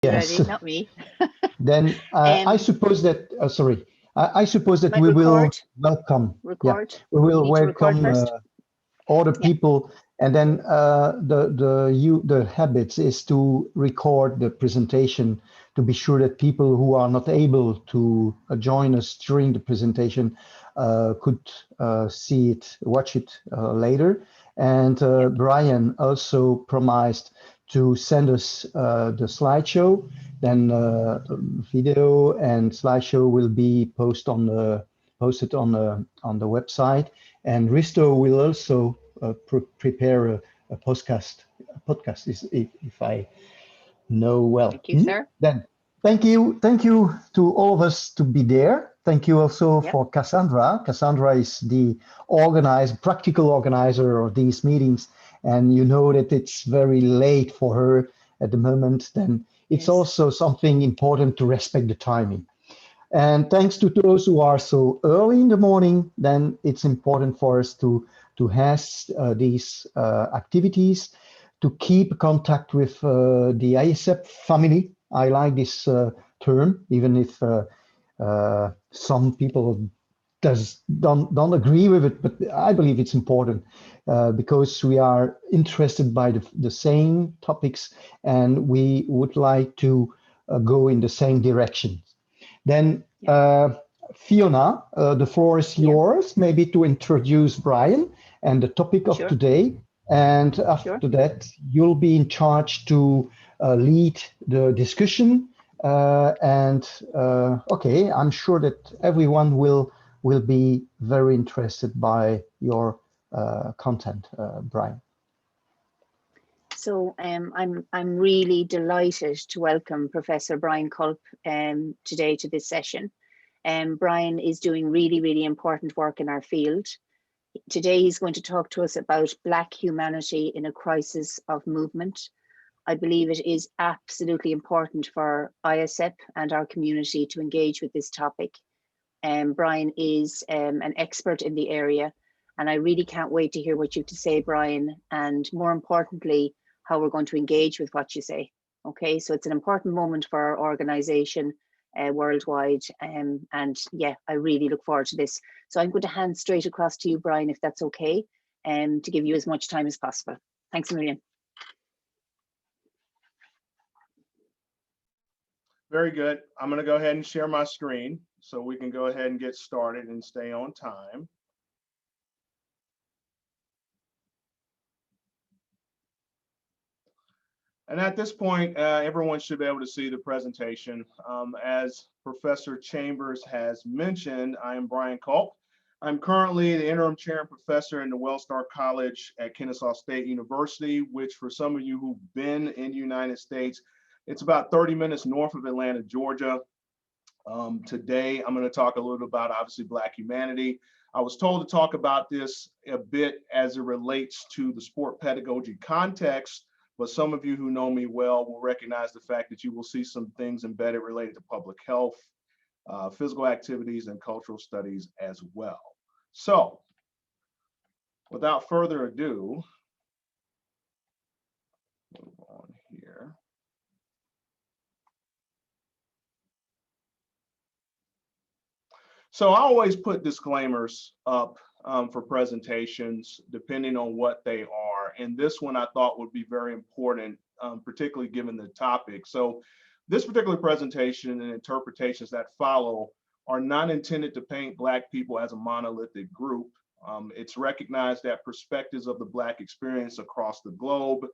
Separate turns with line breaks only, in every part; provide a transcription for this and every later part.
Yes.
Ready, not me.
Then I
Um,
suppose that, sorry, I suppose that
might
we will
record,
welcome, yeah,
record.
we will
Need to record
welcome
first.
other
Yeah,
people, and then the habits is to record the presentation to be sure that people who are not able to join us during the presentation could see it, watch it later. And
yeah,
Brian also promised to send us the slideshow. Then video and slideshow will be posted on the website. And Risto will also prepare a podcast. A podcast is if I know well.
thank you, sir.
Then thank you to all of us to be there. Thank you also
Yep,
for Cassandra. Cassandra is the practical organizer of these meetings, and you know that it's very late for her at the moment. Then it's
yes.
also something important to respect the timing. And thanks to those who are so early in the morning, then it's important for us to have these activities, to keep contact with the AIESEP family. I like this term, even if some people don't agree with it, but I believe it's important because we are interested by the same topics and we would like to go in the same direction. Then,
Yeah,
Fiona, the floor is
yeah,
yours, maybe to introduce Brian and the topic of
sure,
today. And
sure.
after that, you'll be in charge to lead the discussion. Okay, I'm sure that everyone will be very interested by your content, Brian.
So I'm really delighted to welcome Professor Brian Culp today to this session. Brian is doing really, really important work in our field. Today he's going to talk to us about Black humanity in a crisis of movement. I believe it is absolutely important for AIESEP and our community to engage with this topic. Brian is an expert in the area, and I really can't wait to hear what you have to say, Brian, and more importantly, how we're going to engage with what you say. Okay, so it's an important moment for our organization worldwide, and yeah, I really look forward to this. So I'm going to hand straight across to you, Brian, if that's okay, to give you as much time as possible. Thanks a million.
Very good. I'm going to go ahead and share my screen so we can go ahead and get started and stay on time. And at this point, everyone should be able to see the presentation. As Professor Chambers has mentioned, I am Brian Culp. I'm currently the interim chair and professor in the Wellstar College at Kennesaw State University, which for some of you who've been in the United States, it's about 30 minutes north of Atlanta, Georgia. Today, I'm going to talk a little about, obviously, Black humanity. I was told to talk about this a bit as it relates to the sport pedagogy context, but some of you who know me well will recognize the fact that you will see some things embedded related to public health, physical activities, and cultural studies as well. So, without further ado, move on here. So I always put disclaimers up for presentations, depending on what they are. And this one I thought would be very important, particularly given the topic. So this particular presentation and interpretations that follow are not intended to paint Black people as a monolithic group. It's recognized that perspectives of the Black experience across the globe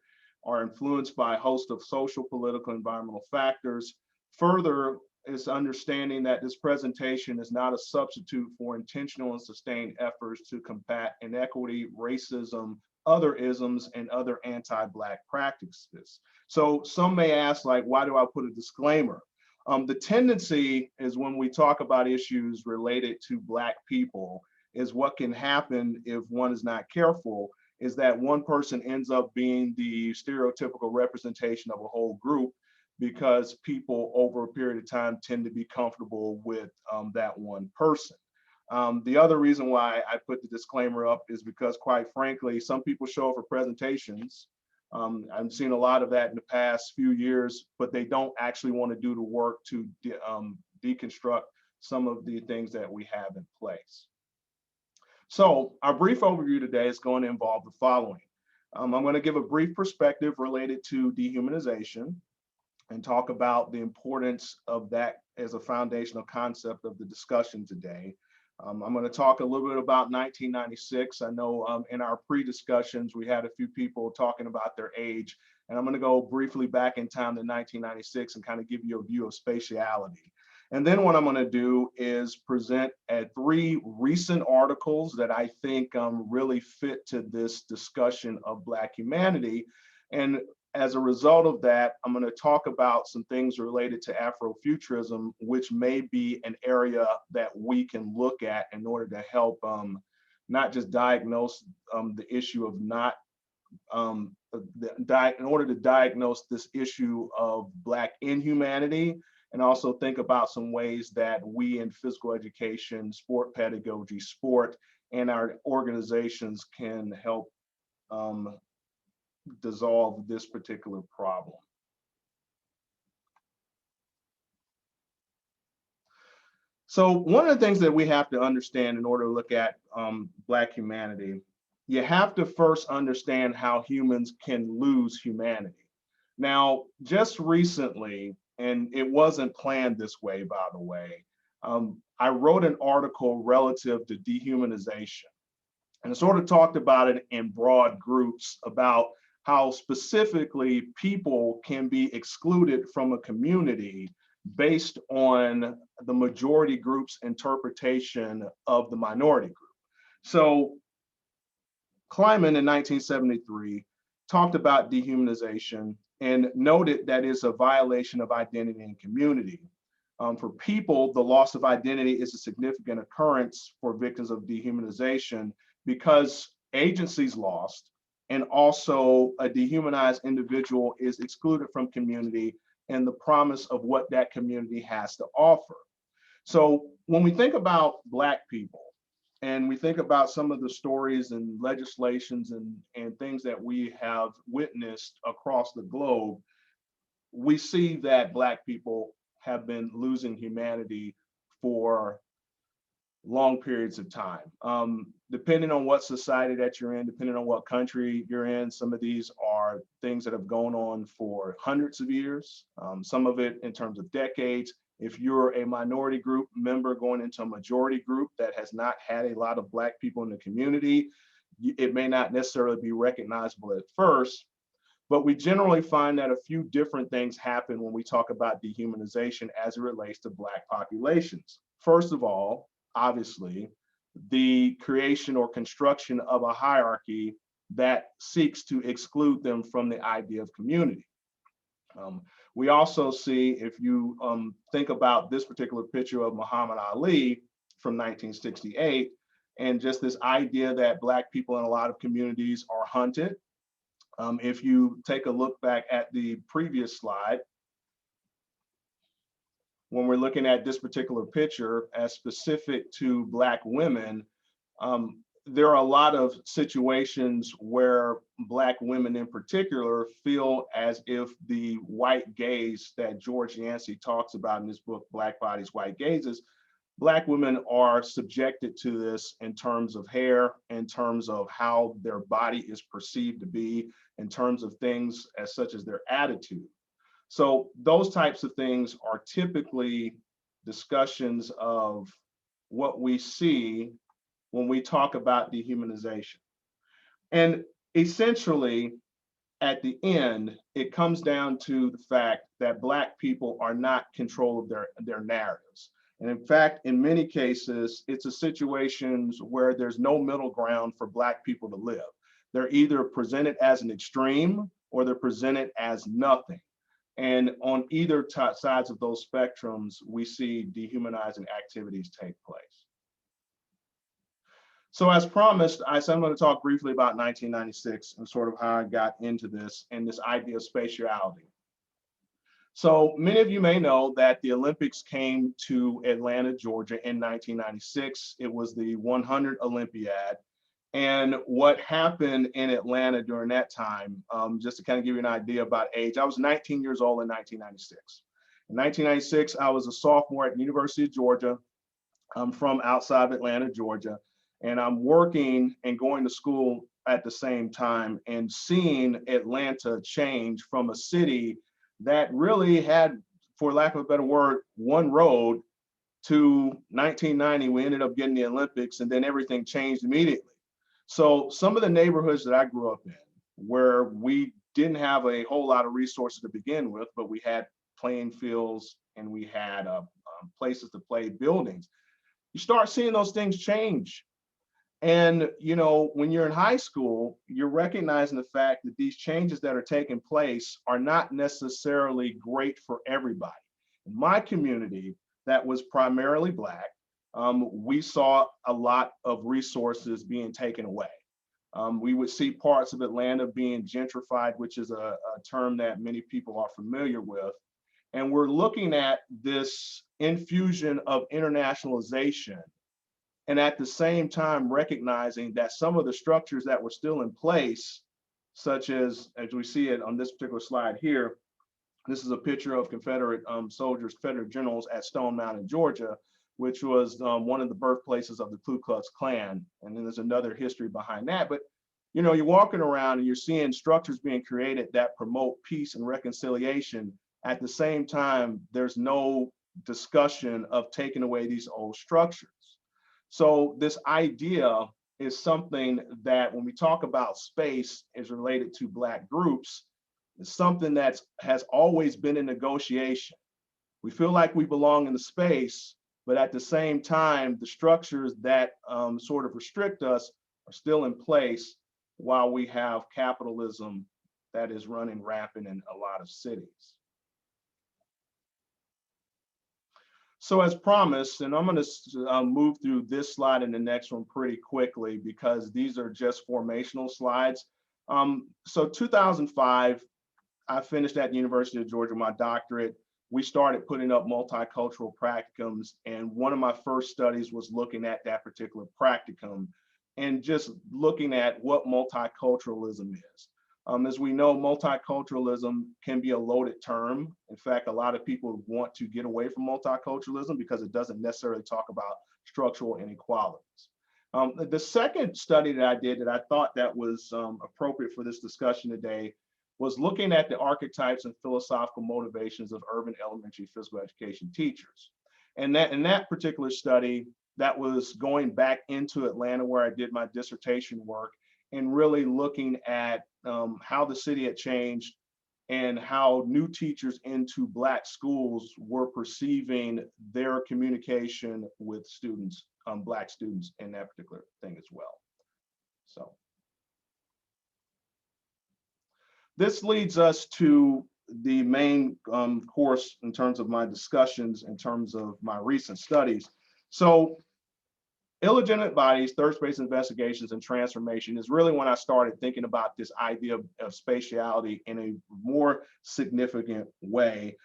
are influenced by a host of social, political, environmental factors. Further, is understanding that this presentation is not a substitute for intentional and sustained efforts to combat inequity, racism, other isms, and other anti-Black practices. So some may ask, like, why do I put a disclaimer? The tendency is when we talk about issues related to Black people is what can happen if one is not careful is that one person ends up being the stereotypical representation of a whole group, because people over a period of time tend to be comfortable with that one person. The other reason why I put the disclaimer up is because, quite frankly, some people show up for presentations I've seen a lot of that in the past few years, but they don't actually want to do the work to deconstruct some of the things that we have in place. So our brief overview today is going to involve the following. I'm going to give a brief perspective related to dehumanization and talk about the importance of that as a foundational concept of the discussion today. I'm going to talk a little bit about 1996. I know in our pre-discussions, we had a few people talking about their age, and I'm going to go briefly back in time to 1996 and kind of give you a view of spatiality. And then what I'm going to do is present 3 recent articles that I think really fit to this discussion of Black humanity. And as a result of that, I'm going to talk about some things related to Afrofuturism, which may be an area that we can look at in order to help not just diagnose the issue of in order to diagnose this issue of Black inhumanity, and also think about some ways that we in physical education, sport pedagogy, sport, and our organizations can help dissolve this particular problem. So one of the things that we have to understand in order to look at Black humanity, you have to first understand how humans can lose humanity. Now, just recently, and it wasn't planned this way, by the way, I wrote an article relative to dehumanization, and I sort of talked about it in broad groups about how specifically people can be excluded from a community based on the majority group's interpretation of the minority group. So Kleiman in 1973 talked about dehumanization and noted that it's a violation of identity and community. For people, the loss of identity is a significant occurrence for victims of dehumanization because agency is lost, and also a dehumanized individual is excluded from community and the promise of what that community has to offer. So when we think about Black people, and we think about some of the stories and legislations and things that we have witnessed across the globe, we see that Black people have been losing humanity for long periods of time. Depending on what society that you're in, depending on what country you're in, some of these are things that have gone on for hundreds of years, some of it in terms of decades. If you're a minority group member going into a majority group that has not had a lot of Black people in the community, it may not necessarily be recognizable at first, but we generally find that a few different things happen when we talk about dehumanization as it relates to Black populations. First of all, obviously, the creation or construction of a hierarchy that seeks to exclude them from the idea of community. We also see, if you think about this particular picture of Muhammad Ali from 1968, and just this idea that Black people in a lot of communities are hunted. If you take a look back at the previous slide, when we're looking at this particular picture as specific to Black women, there are a lot of situations where Black women in particular feel as if the white gaze that George Yancey talks about in his book, Black Bodies, White Gazes, Black women are subjected to this in terms of hair, in terms of how their body is perceived to be, in terms of things as such as their attitude. So those types of things are typically discussions of what we see when we talk about dehumanization. And essentially, at the end, it comes down to the fact that Black people are not in control of their narratives. And in fact, in many cases, it's a situations where there's no middle ground for Black people to live. They're either presented as an extreme or they're presented as nothing. And on either sides of those spectrums, we see dehumanizing activities take place. So as promised, I'm going to talk briefly about 1996 and sort of how I got into this and this idea of spatiality. So many of you may know that the Olympics came to Atlanta, Georgia in 1996. It was the 100 Olympiad. And what happened in Atlanta during that time, just to kind of give you an idea about age, I was 19 years old in 1996. In 1996, I was a sophomore at the University of Georgia. I'm from outside of Atlanta, Georgia, and I'm working and going to school at the same time and seeing Atlanta change from a city that really had, for lack of a better word, one road to 1990. We ended up getting the Olympics, and then everything changed immediately. So some of the neighborhoods that I grew up in, where we didn't have a whole lot of resources to begin with, but we had playing fields and we had places to play, buildings, you start seeing those things change. And, you know, when you're in high school, you're recognizing the fact that these changes that are taking place are not necessarily great for everybody. In my community, that was primarily Black, we saw a lot of resources being taken away. We would see parts of Atlanta being gentrified, which is a term that many people are familiar with. And we're looking at this infusion of internationalization, and at the same time recognizing that some of the structures that were still in place, such as we see it on this particular slide here, this is a picture of Confederate soldiers, Confederate generals at Stone Mountain, Georgia, which was one of the birthplaces of the Ku Klux Klan. And then there's another history behind that. But you know, you're walking around and you're seeing structures being created that promote peace and reconciliation. At the same time, there's no discussion of taking away these old structures. So this idea is something that when we talk about space is related to Black groups, it's something that has always been in negotiation. We feel like we belong in the space, but at the same time, the structures that sort of restrict us are still in place while we have capitalism that is running rampant in a lot of cities. So as promised, and I'm going to move through this slide and the next one pretty quickly because these are just formational slides. So 2005, I finished at the University of Georgia, my doctorate. We started putting up multicultural practicums, and one of my first studies was looking at that particular practicum and just looking at what multiculturalism is. As we know, multiculturalism can be a loaded term. In fact, a lot of people want to get away from multiculturalism because it doesn't necessarily talk about structural inequalities. The second study that I did that I thought that was appropriate for this discussion today was looking at the archetypes and philosophical motivations of urban elementary physical education teachers. And that in that particular study, that was going back into Atlanta where I did my dissertation work and really looking at how the city had changed and how new teachers into Black schools were perceiving their communication with students, Black students in that particular thing as well. So this leads us to the main course in terms of my discussions, in terms of my recent studies. So illegitimate bodies, third space investigations, and transformation is really when I started thinking about this idea of spatiality in a more significant way.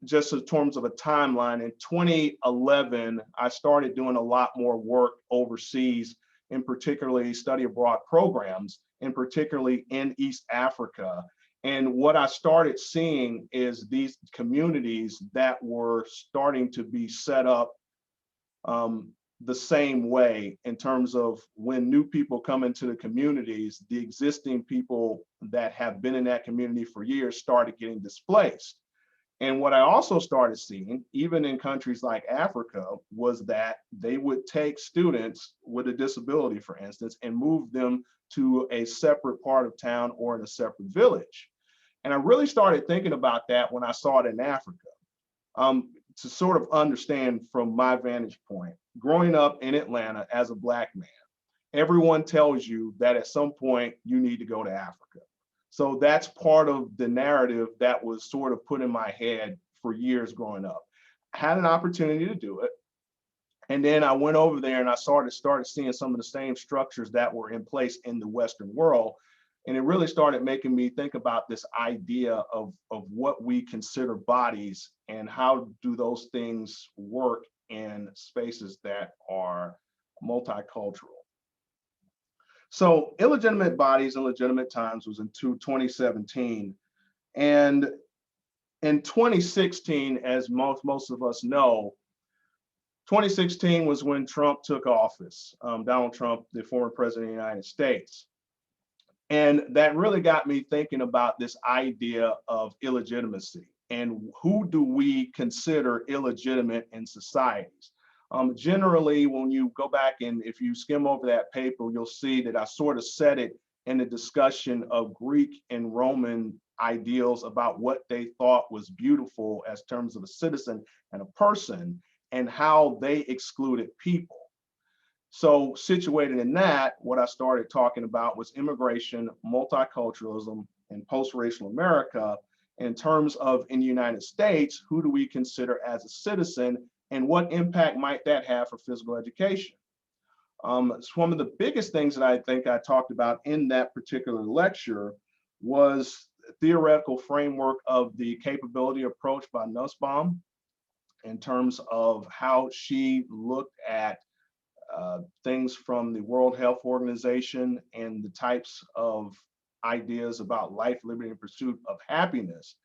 Just in terms of a timeline, in 2011, I started doing a lot more work overseas, in particularly study abroad programs, and particularly in East Africa. And what I started seeing is these communities that were starting to be set up the same way in terms of when new people come into the communities, the existing people that have been in that community for years started getting displaced. And what I also started seeing, even in countries like Africa, was that they would take students with a disability, for instance, and move them to a separate part of town or in a separate village. And I really started thinking about that when I saw it in Africa. To sort of understand from my vantage point, growing up in Atlanta as a Black man, everyone tells you that at some point you need to go to Africa. So that's part of the narrative that was sort of put in my head for years growing up. I had an opportunity to do it. And then I went over there and I started seeing some of the same structures that were in place in the Western world. And it really started making me think about this idea of what we consider bodies and how do those things work in spaces that are multicultural. So illegitimate bodies and legitimate times was in 2017. And in 2016, as most of us know, 2016 was when Trump took office, Donald Trump, the former president of the United States. And that really got me thinking about this idea of illegitimacy and who do we consider illegitimate in societies. Generally, when you go back and if you skim over that paper, you'll see that I sort of said it in the discussion of Greek and Roman ideals about what they thought was beautiful as terms of a citizen and a person and how they excluded people. So situated in that, what I started talking about was immigration, multiculturalism, and post-racial America in terms of in the United States, who do we consider as a citizen and what impact might that have for physical education? So one of the biggest things that I think I talked about in that particular lecture was theoretical framework of the capability approach by Nussbaum in terms of how she looked at things from the World Health Organization and the types of ideas about life, liberty, and pursuit of happiness,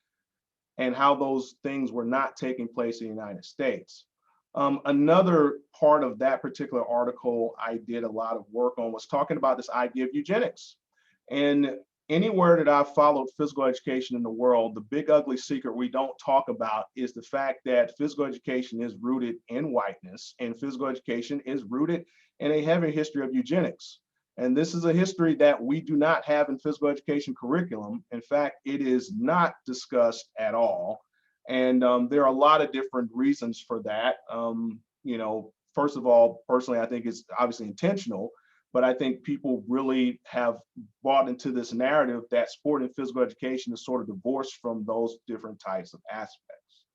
and how those things were not taking place in the United States. Another part of that particular article I did a lot of work on was talking about this idea of eugenics. And anywhere that I've followed physical education in the world, the big ugly secret we don't talk about is the fact that physical education is rooted in whiteness and physical education is rooted in a heavy history of eugenics. And this is a history that we do not have in physical education curriculum. In fact, it is not discussed at all. And there are a lot of different reasons for that. You know, first of all, personally, I think it's obviously intentional, but I think people really have bought into this narrative that sport and physical education is sort of divorced from those different types of aspects.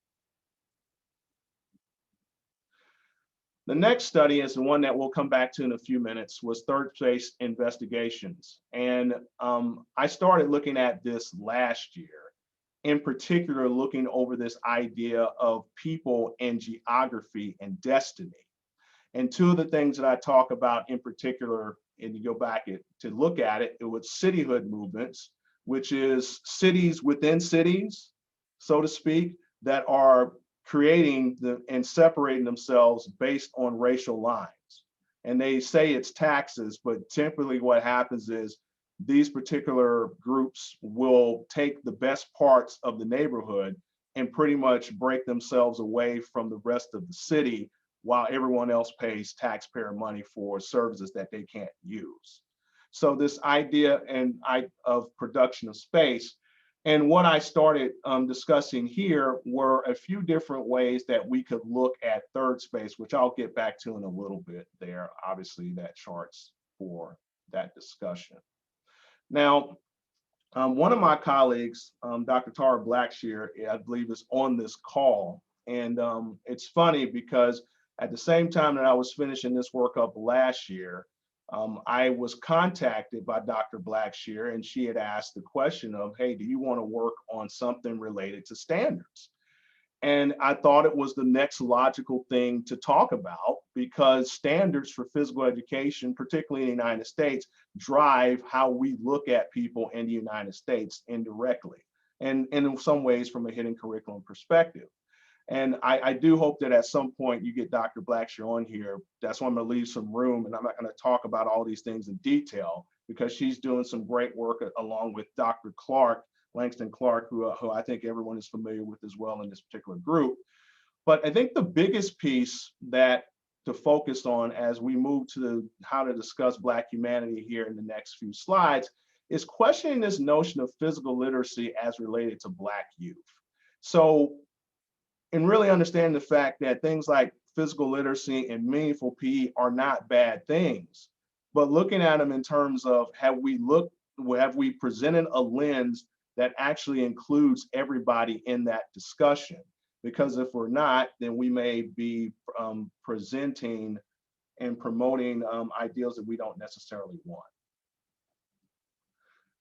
The next study is the one that we'll come back to in a few minutes, was third space investigations. And I started looking at this last year, in particular, looking over this idea of people and geography and destiny. And two of the things that I talk about in particular, and you go back to look at it, it was cityhood movements, which is cities within cities, so to speak, that are creating and separating themselves based on racial lines. And they say it's taxes, but typically what happens is these particular groups will take the best parts of the neighborhood and pretty much break themselves away from the rest of the city while everyone else pays taxpayer money for services that they can't use. So this idea of production of space, and what I started discussing here were a few different ways that we could look at third space, which I'll get back to in a little bit there. Obviously, that charts for that discussion. Now, one of my colleagues, Dr. Tara Blackshear, I believe is on this call. And it's funny because at the same time that I was finishing this work up last year, I was contacted by Dr. Blackshear, and she had asked the question of, hey, do you want to work on something related to standards? And I thought it was the next logical thing to talk about because standards for physical education, particularly in the United States, drive how we look at people in the United States indirectly, and in some ways from a hidden curriculum perspective. And I do hope that at some point you get Dr. Blackshear on here. That's why I'm going to leave some room, and I'm not going to talk about all these things in detail because she's doing some great work along with Dr. Clark, Langston Clark, who I think everyone is familiar with as well in this particular group. But I think the biggest piece that to focus on as we move to how to discuss Black humanity here in the next few slides is questioning this notion of physical literacy as related to Black youth. So, and really understand the fact that things like physical literacy and meaningful PE are not bad things, but looking at them in terms of have we presented a lens that actually includes everybody in that discussion? Because if we're not, then we may be presenting and promoting ideals that we don't necessarily want.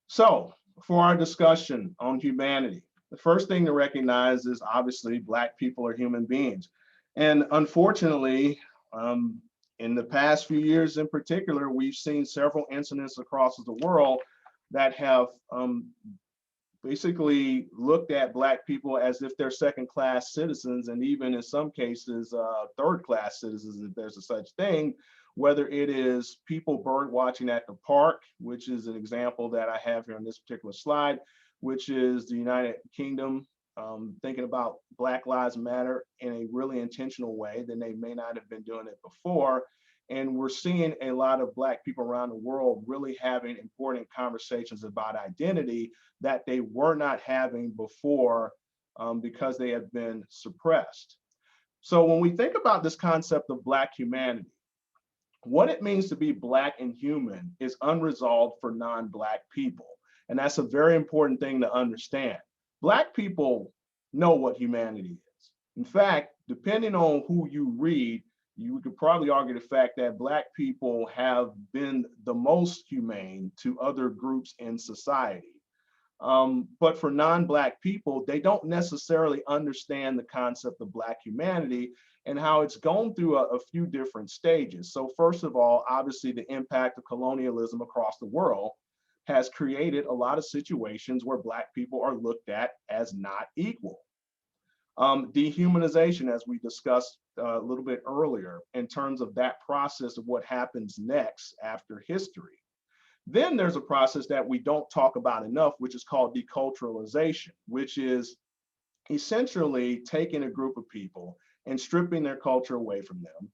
So for our discussion on humanity, the first thing to recognize is obviously Black people are human beings. And unfortunately, in the past few years in particular, we've seen several incidents across the world that have basically looked at Black people as if they're second-class citizens, and even in some cases, third-class citizens, if there's a such thing, whether it is people bird watching at the park, which is an example that I have here on this particular slide, which is the United Kingdom thinking about Black Lives Matter in a really intentional way, then they may not have been doing it before. And we're seeing a lot of Black people around the world really having important conversations about identity that they were not having before because they have been suppressed. So when we think about this concept of Black humanity, what it means to be Black and human is unresolved for non-Black people. And that's a very important thing to understand. Black people know what humanity is. In fact, depending on who you read, you could probably argue the fact that Black people have been the most humane to other groups in society. But for non-Black people, they don't necessarily understand the concept of Black humanity and how it's gone through a few different stages. So first of all, obviously the impact of colonialism across the world has created a lot of situations where Black people are looked at as not equal. Dehumanization, as we discussed a little bit earlier, in terms of that process of what happens next after history. Then there's a process that we don't talk about enough, which is called deculturalization, which is essentially taking a group of people and stripping their culture away from them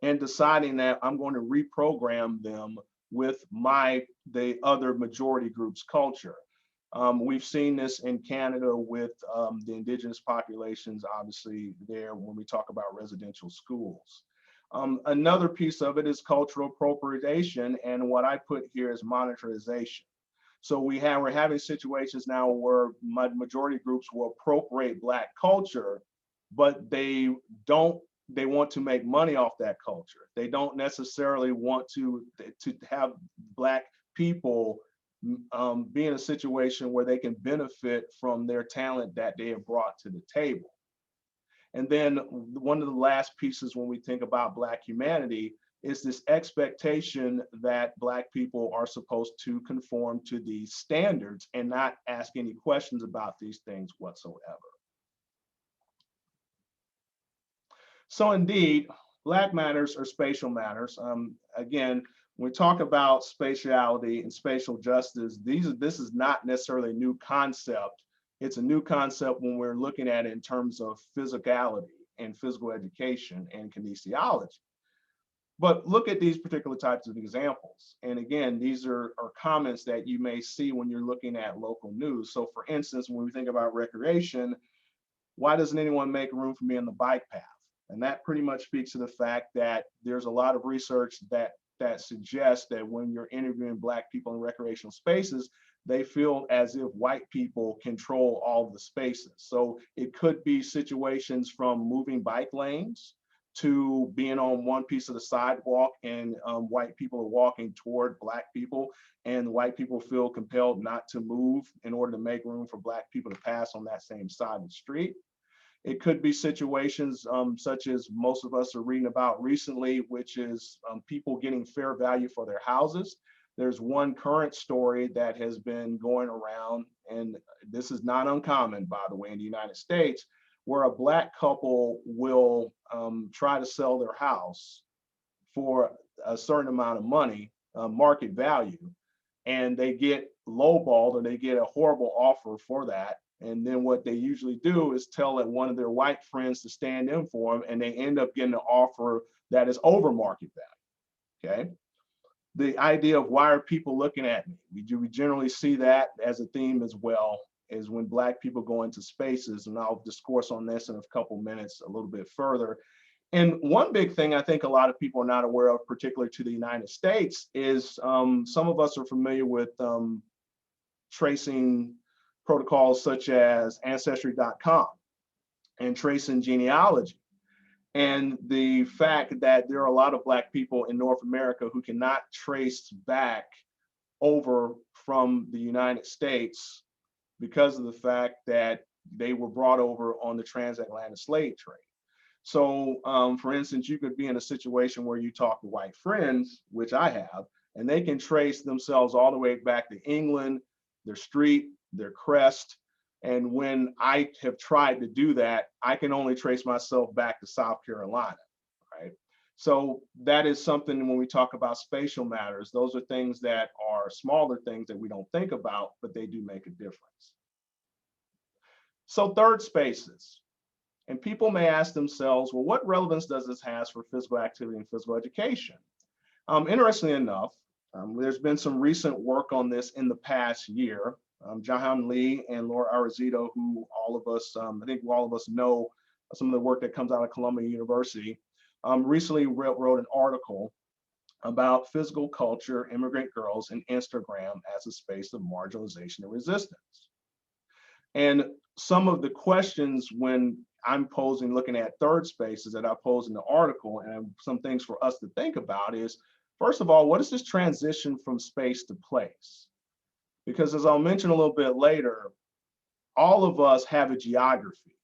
and deciding that I'm going to reprogram them with the other majority group's culture. We've seen this in Canada with the indigenous populations, obviously there when we talk about residential schools. Another piece of it is cultural appropriation, and what I put here is monetarization. So we're having situations now where majority groups will appropriate Black culture, but they want to make money off that culture. They don't necessarily want to have Black people be in a situation where they can benefit from their talent that they have brought to the table. And then one of the last pieces when we think about Black humanity is this expectation that Black people are supposed to conform to these standards and not ask any questions about these things whatsoever. So indeed, Black matters are spatial matters. Again, when we talk about spatiality and spatial justice, this is not necessarily a new concept. It's a new concept when we're looking at it in terms of physicality and physical education and kinesiology. But look at these particular types of examples. And again, these are comments that you may see when you're looking at local news. So for instance, when we think about recreation, why doesn't anyone make room for me on the bike path? And that pretty much speaks to the fact that there's a lot of research that suggests that when you're interviewing Black people in recreational spaces, they feel as if white people control all of the spaces. So it could be situations from moving bike lanes to being on one piece of the sidewalk and white people are walking toward Black people and white people feel compelled not to move in order to make room for Black people to pass on that same side of the street. It could be situations such as most of us are reading about recently, which is people getting fair value for their houses. There's one current story that has been going around, and this is not uncommon, by the way, in the United States, where a Black couple will try to sell their house for a certain amount of money, market value, and they get lowballed or they get a horrible offer for that. And then what they usually do is tell one of their white friends to stand in for them, and they end up getting an offer that is over market value, okay? The idea of why are people looking at me? We generally see that as a theme as well, is when Black people go into spaces, and I'll discourse on this in a couple minutes a little bit further. And one big thing I think a lot of people are not aware of, particularly to the United States, is some of us are familiar with tracing protocols such as Ancestry.com and tracing genealogy. And the fact that there are a lot of Black people in North America who cannot trace back over from the United States because of the fact that they were brought over on the transatlantic slave trade. So for instance, you could be in a situation where you talk to white friends, which I have, and they can trace themselves all the way back to England, their street, their crest. And when I have tried to do that, I can only trace myself back to South Carolina, right? So that is something when we talk about spatial matters, those are things that are smaller things that we don't think about, but they do make a difference. So third spaces. And people may ask themselves, well, what relevance does this have for physical activity and physical education? Interestingly enough, there's been some recent work on this in the past year. Jahan Lee and Laura Arezito, who all of us, I think all of us know some of the work that comes out of Columbia University, recently wrote an article about physical culture, immigrant girls, and Instagram as a space of marginalization and resistance. And some of the questions when I'm posing, looking at third spaces that I pose in the article, and some things for us to think about is, first of all, what is this transition from space to place? Because as I'll mention a little bit later, all of us have a geography,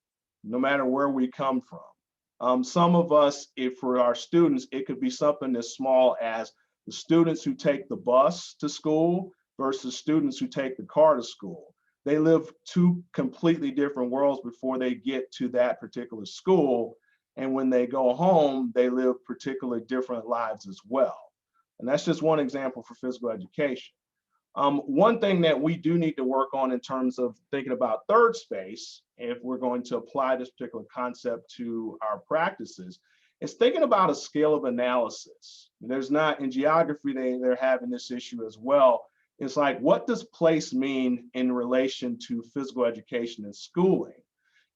no matter where we come from. Some of us, if for our students, it could be something as small as the students who take the bus to school versus students who take the car to school. They live two completely different worlds before they get to that particular school. And when they go home, they live particularly different lives as well. And that's just one example for physical education. One thing that we do need to work on in terms of thinking about third space, if we're going to apply this particular concept to our practices, is thinking about a scale of analysis. There's not, in geography, they're having this issue as well. It's like, what does place mean in relation to physical education and schooling?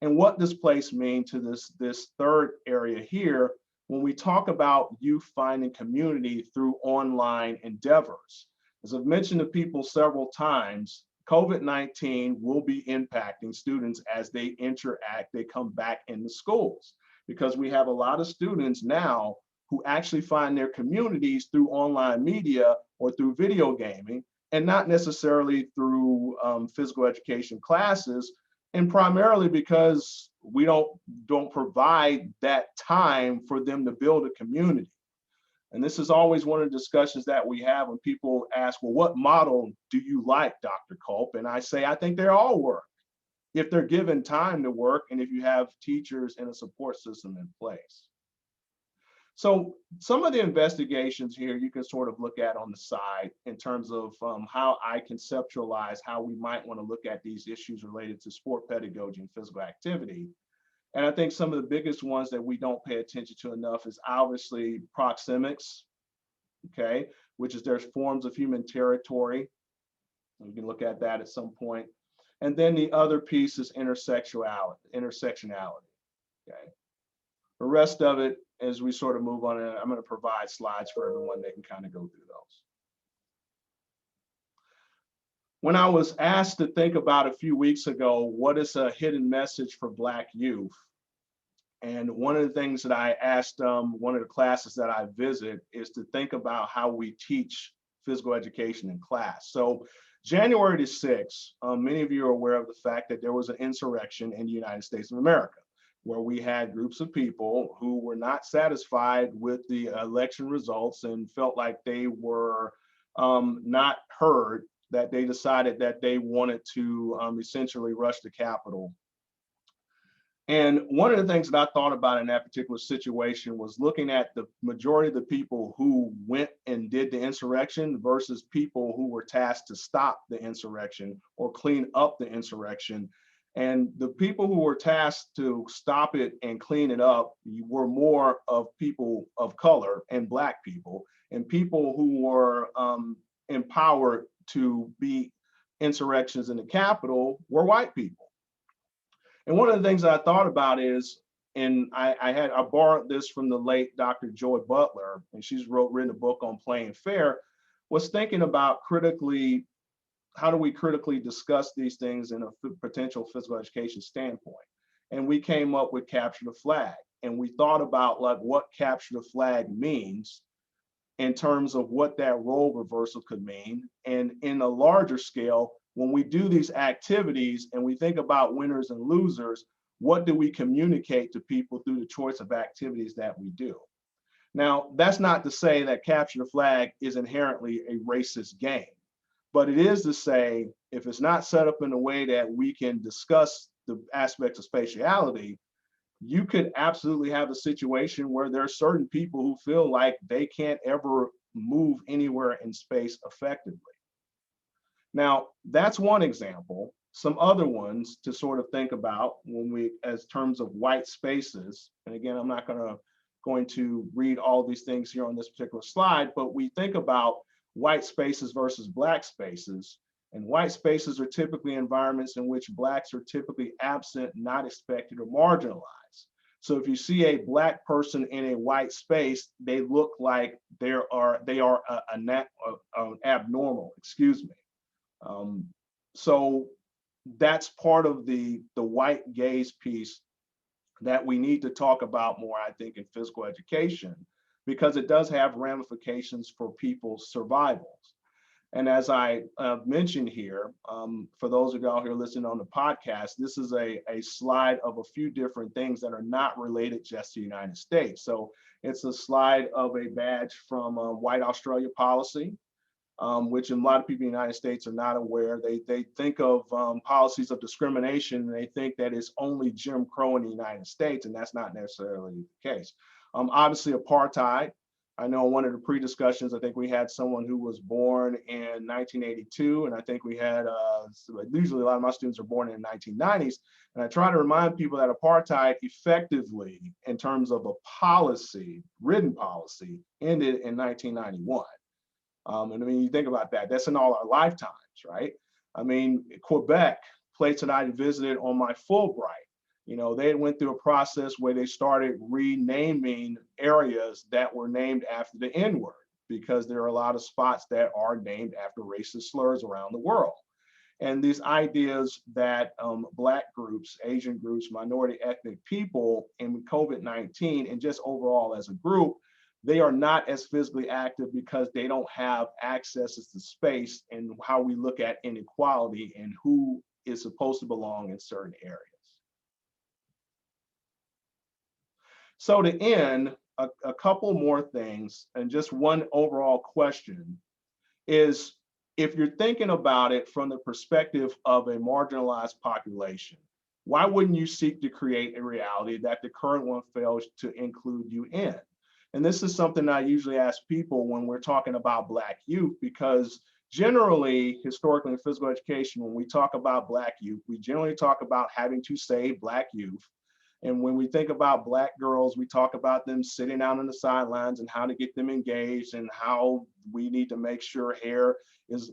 And what does place mean to this third area here when we talk about youth finding community through online endeavors? As I've mentioned to people several times, COVID-19 will be impacting students as they interact, they come back into schools, because we have a lot of students now who actually find their communities through online media or through video gaming, and not necessarily through physical education classes, and primarily because we don't provide that time for them to build a community. And this is always one of the discussions that we have when people ask, well, what model do you like, Dr. Culp? And I say, I think they all work if they're given time to work and if you have teachers and a support system in place. So some of the investigations here you can sort of look at on the side in terms of how I conceptualize how we might want to look at these issues related to sport pedagogy and physical activity. And I think some of the biggest ones that we don't pay attention to enough is obviously proxemics, okay, which is there's forms of human territory. We can look at that at some point. And then the other piece is intersectionality, okay. The rest of it, as we sort of move on, I'm going to provide slides for everyone that can kind of go through those. When I was asked to think about a few weeks ago, what is a hidden message for Black youth? And one of the things that I asked one of the classes that I visit is to think about how we teach physical education in class. So January the 6th, many of you are aware of the fact that there was an insurrection in the United States of America, where we had groups of people who were not satisfied with the election results and felt like they were not heard, that they decided that they wanted to essentially rush the Capitol. And one of the things that I thought about in that particular situation was looking at the majority of the people who went and did the insurrection versus people who were tasked to stop the insurrection or clean up the insurrection. And the people who were tasked to stop it and clean it up were more of people of color and Black people, and people who were empowered to be insurrections in the Capitol were white people. And one of the things that I thought about is, and I borrowed this from the late Dr. Joy Butler, and she's written a book on playing fair, was thinking about critically, how do we critically discuss these things in a potential physical education standpoint? And we came up with capture the flag. And we thought about like what capture the flag means in terms of what that role reversal could mean. And in a larger scale, when we do these activities and we think about winners and losers, what do we communicate to people through the choice of activities that we do? Now, that's not to say that capture the flag is inherently a racist game, but it is to say, if it's not set up in a way that we can discuss the aspects of spatiality, you could absolutely have a situation where there are certain people who feel like they can't ever move anywhere in space effectively. Now, that's one example. Some other ones to sort of think about when we, as terms of white spaces, and again, I'm not going to read all these things here on this particular slide, but we think about white spaces versus black spaces. And white spaces are typically environments in which blacks are typically absent, not expected, or marginalized. So if you see a black person in a white space, they look like they are abnormal, excuse me. So that's part of the white gaze piece that we need to talk about more, I think, in physical education, because it does have ramifications for people's survivals. And as I mentioned here, for those of y'all who are listening on the podcast, this is a slide of a few different things that are not related just to the United States. So it's a slide of a badge from White Australia Policy, which a lot of people in the United States are not aware. They think of policies of discrimination, and they think that it's only Jim Crow in the United States, and that's not necessarily the case. Obviously, apartheid. I know in one of the pre-discussions, I think we had someone who was born in 1982, and I think we had, usually a lot of my students are born in the 1990s, and I try to remind people that apartheid effectively, in terms of a policy, written policy, ended in 1991. And I mean, you think about that, that's in all our lifetimes, right? I mean, Quebec, place that I visited on my Fulbright, you know, they went through a process where they started renaming areas that were named after the N-word, because there are a lot of spots that are named after racist slurs around the world. And these ideas that Black groups, Asian groups, minority ethnic people in COVID-19 and just overall as a group, they are not as physically active because they don't have access to space, and how we look at inequality and who is supposed to belong in certain areas. So to end, a couple more things, and just one overall question is, if you're thinking about it from the perspective of a marginalized population, why wouldn't you seek to create a reality that the current one fails to include you in? And this is something I usually ask people when we're talking about Black youth, because generally, historically in physical education, when we talk about Black youth, we generally talk about having to save Black youth. And when we think about Black girls, we talk about them sitting out on the sidelines and how to get them engaged, and how we need to make sure hair is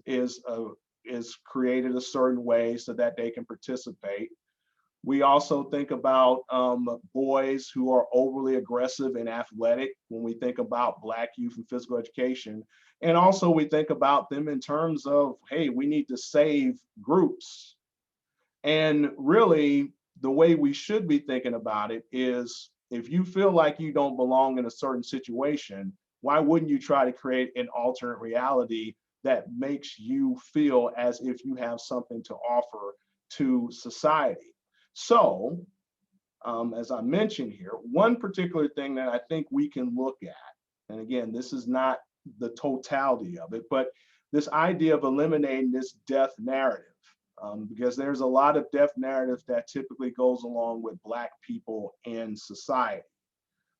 created a certain way so that they can participate. We also think about boys who are overly aggressive and athletic when we think about Black youth and physical education. And also we think about them in terms of, hey, we need to save groups. And really, the way we should be thinking about it is, if you feel like you don't belong in a certain situation, why wouldn't you try to create an alternate reality that makes you feel as if you have something to offer to society? So, as I mentioned here, one particular thing that I think we can look at, and again, this is not the totality of it, but this idea of eliminating this death narrative. Because there's a lot of death narrative that typically goes along with Black people in society.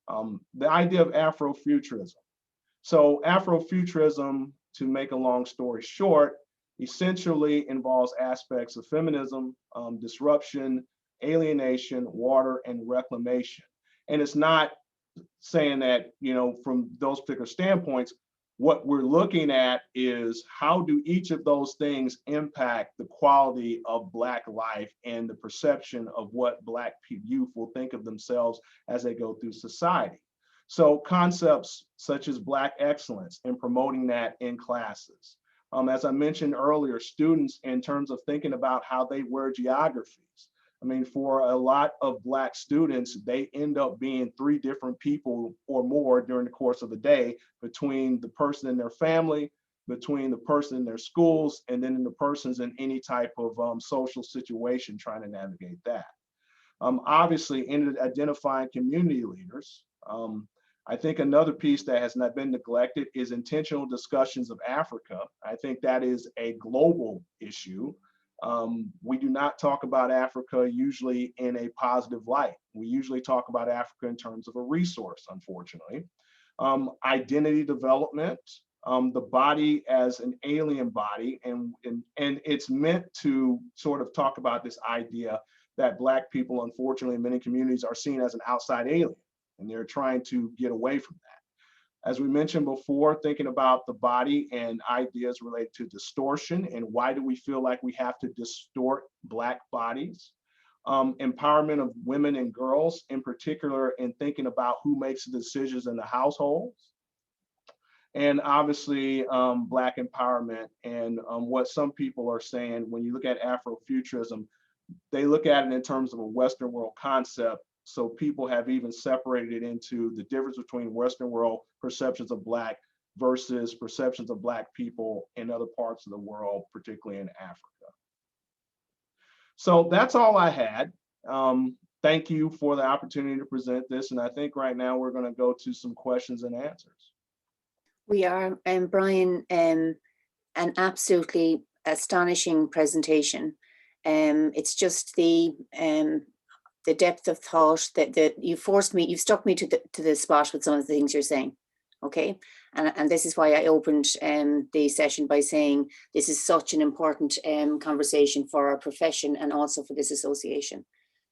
The idea of Afrofuturism. So Afrofuturism, to make a long story short, essentially involves aspects of feminism, disruption, alienation, water, and reclamation. And it's not saying that, you know, from those particular standpoints, what we're looking at is, how do each of those things impact the quality of Black life and the perception of what Black youth will think of themselves as they go through society. So concepts such as Black excellence and promoting that in classes. As I mentioned earlier, students, in terms of thinking about how they wear geographies. I mean, for a lot of Black students, they end up being 3 different people or more during the course of the day, between the person in their family, between the person in their schools, and then the persons in any type of social situation trying to navigate that. Obviously, in identifying community leaders, I think another piece that has not been neglected is intentional discussions of Africa. I think that is a global issue. We do not talk about Africa usually in a positive light. We usually talk about Africa in terms of a resource, unfortunately. Identity development, the body as an alien body, and it's meant to sort of talk about this idea that Black people, unfortunately, in many communities are seen as an outside alien, and they're trying to get away from that. As we mentioned before, thinking about the body and ideas related to distortion and why do we feel like we have to distort Black bodies. Empowerment of women and girls, in particular, in thinking about who makes the decisions in the households. And obviously, Black empowerment and what some people are saying when you look at Afrofuturism, they look at it in terms of a Western world concept. So people have even separated it into the difference between Western world perceptions of Black versus perceptions of Black people in other parts of the world, particularly in Africa. So that's all I had. Thank you for the opportunity to present this. And I think right now we're going to go to some questions and answers.
We are, Brian, an absolutely astonishing presentation. It's just the depth of thought that you've stuck me to the spot with some of the things you're saying. Okay, and this is why I opened the session by saying this is such an important conversation for our profession and also for this association.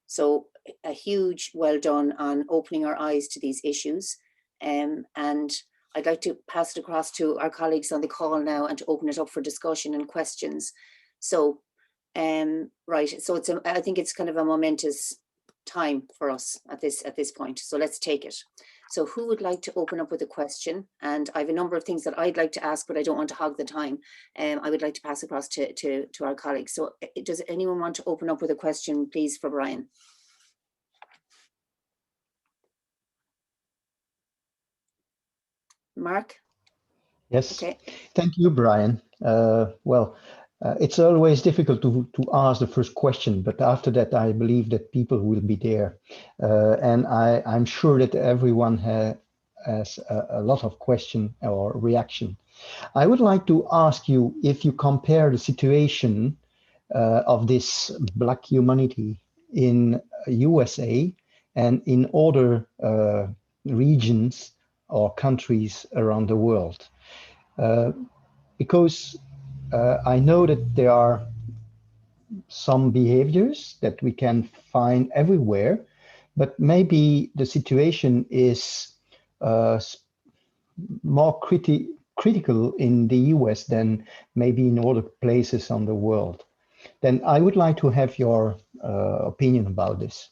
So a huge well done on opening our eyes to these issues, and I'd like to pass it across to our colleagues on the call now and to open it up for discussion and questions. So, right, so I think it's kind of a momentous time for us at this point. So let's take it. So who would like to open up with a question? And I have a number of things that I'd like to ask, but I don't want to hog the time. I would like to pass across to our colleagues. So does anyone want to open up with a question, please, for Brian? Mark?
Yes,
okay.
Thank you, Brian. It's always difficult to ask the first question, but after that, I believe that people will be there. And I'm sure that everyone has a lot of question or reaction. I would like to ask you if you compare the situation of this Black humanity in USA and in other regions or countries around the world. Because I know that there are some behaviors that we can find everywhere, but maybe the situation is more critical in the US than maybe in other places on the world. Then I would like to have your opinion about this.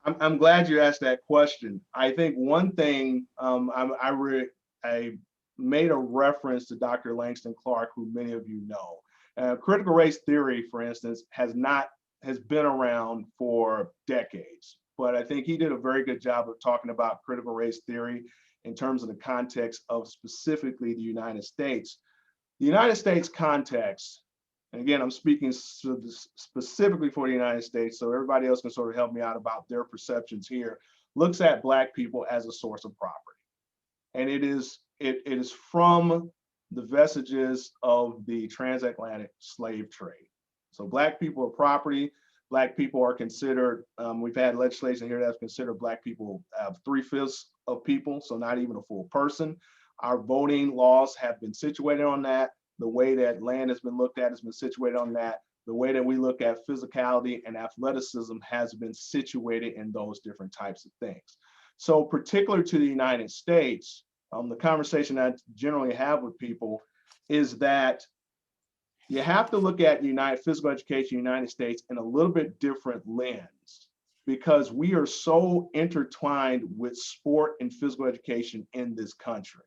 I'm glad you asked that question. I think one thing I made a reference to Dr. Langston Clark, who many of you know. Critical race theory, for instance, has been around for decades, but I think he did a very good job of talking about critical race theory in terms of the context of specifically the United States. The United States context, and again, I'm speaking specifically for the United States, so everybody else can sort of help me out about their perceptions here, looks at Black people as a source of property. And it is from the vestiges of the transatlantic slave trade. So Black people are property. Black people are considered, we've had legislation here that's considered Black people 3/5 of people, so not even a full person. Our voting laws have been situated on that. The way that land has been looked at has been situated on that. The way that we look at physicality and athleticism has been situated in those different types of things. So particular to the United States, the conversation I generally have with people is that you have to look at physical education in the United States in a little bit different lens, because we are so intertwined with sport and physical education in this country.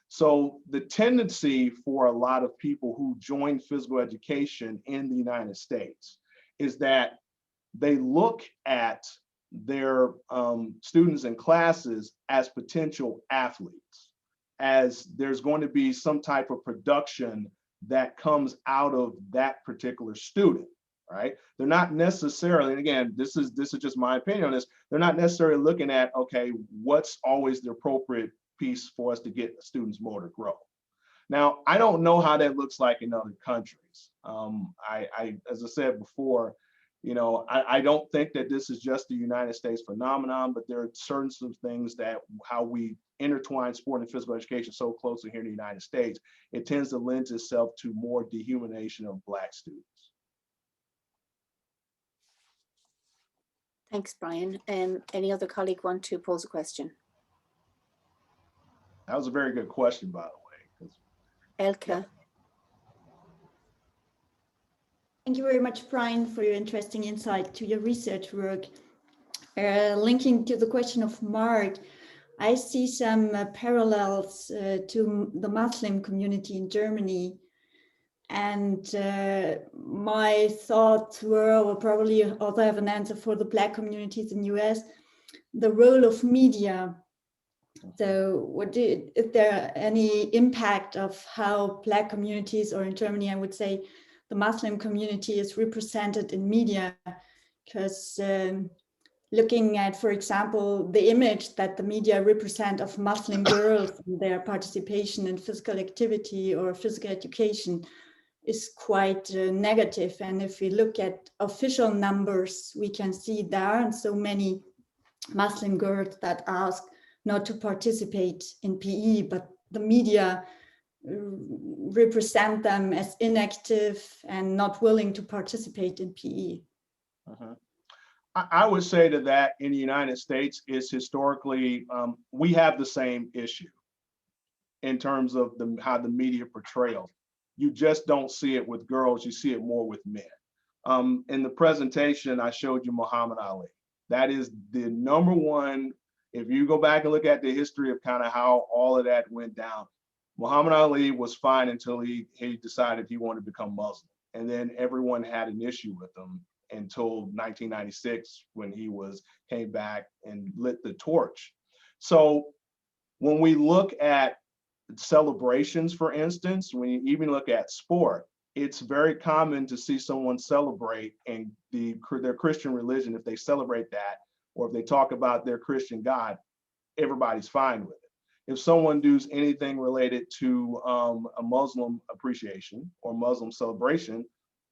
So the tendency for a lot of people who join physical education in the United States is that they look at their students and classes as potential athletes, as there's going to be some type of production that comes out of that particular student. right? They're not necessarily, and again, this is just my opinion on this, they're not necessarily looking at, okay, what's always the appropriate piece for us to get students' motor growth. Now, I don't know how that looks like in other countries. As I said before, I don't think that this is just a United States phenomenon, but there are certain things that how we intertwine sport and physical education so closely here in the United States, it tends to lend itself to more dehumanization of Black students.
Thanks, Brian. Any other colleague want to pose a question?
That was a very good question, by the way.
Elke.
Yeah.
Thank you very much, Brian, for your interesting insight to your research work. Linking to the question of Mark, I see some parallels to the Muslim community in Germany. And my thoughts were, or probably also have an answer for the Black communities in the US, the role of media. So is there any impact of how Black communities, or in Germany, I would say, the Muslim community is represented in media? Because looking at, for example, the image that the media represent of Muslim girls and their participation in physical activity or physical education is quite negative. And if we look at official numbers, we can see there aren't so many Muslim girls that ask not to participate in PE, but the media represent them as inactive and not willing to participate in PE.
I would say to that in the United States is historically, we have the same issue in terms of how the media portrayals. You just don't see it with girls, you see it more with men. In the presentation, I showed you Muhammad Ali. That is the number one, if you go back and look at the history of kind of how all of that went down, Muhammad Ali was fine until he decided he wanted to become Muslim. And then everyone had an issue with him until 1996 when he came back and lit the torch. So when we look at celebrations, for instance, when you even look at sport, it's very common to see someone celebrate and their Christian religion, if they celebrate that, or if they talk about their Christian God, everybody's fine with it. If someone does anything related to a Muslim appreciation or Muslim celebration,